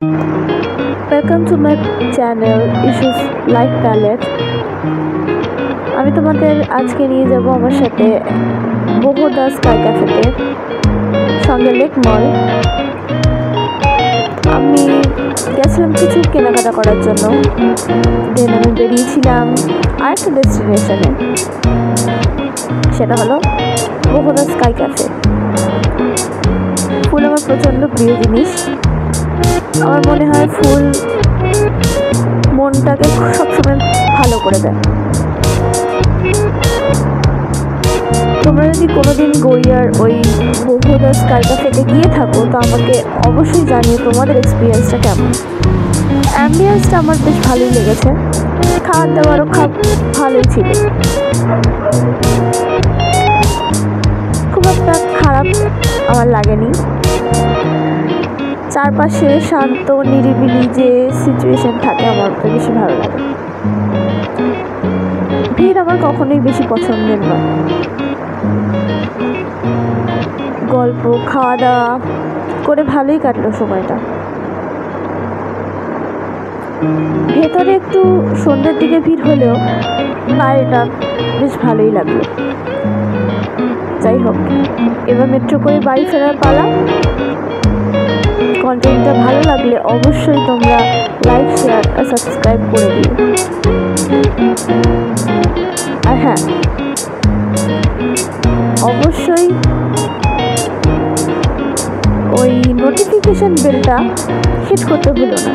Welcome to my channel Issues Life Palette. আমি তোমাদের আজকে নিয়ে যাব আমার সাথে বহুদা স্কাই ক্যাফেতে, সঙ্গে লেক মল। আমি গেছিলাম কিছু কেনাকাটা করার জন্য, দেন আমি বেরিয়েছিলাম আরেকটা ডেস্টিনেশনে, সেটা হলো বহুদা স্কাই ক্যাফে। ফুল আমার প্রচণ্ড প্রিয় জিনিস। আমার মনে হয় ফুল মনটাকে সবসময় ভালো করে দেয়। তোমরা যদি কোনোদিন গড়িয়ার ওই বহুদা স্কাই ক্যাফেতে গিয়ে থাকো তো আমাকে অবশ্যই জানিও তোমাদের এক্সপিরিয়েন্সটা কেমন। অ্যাম্বিয়েন্সটা আমার বেশ ভালোই লেগেছে, খাওয়ার দাওয়ারও ভালোই ছিল, খুব একটা খারাপ আমার লাগেনি। চারপাশে শান্ত নিরিবিলি যে সিচুয়েশন থাকে আমার তো বেশি ভালো লাগে। ভিড় আমার কখনোই বেশি পছন্দের নয়। গল্প খাওয়া দাওয়া করে ভালোই কাটলো সময়টা। ভেতরে একটু সন্ধ্যের দিকে ভিড় হলেও বাইরেটা বেশ ভালোই লাগলো। যাই হোক, এবার মেট্রো করে বাড়ি ফেরার পালা। কন্টেন্টটা ভালো লাগলে অবশ্যই তোমরা লাইক, শেয়ার আর সাবস্ক্রাইব করে দিও। আর হ্যাঁ, অবশ্যই ওই নোটিফিকেশন বেলটা হিট করতে ভুলো না।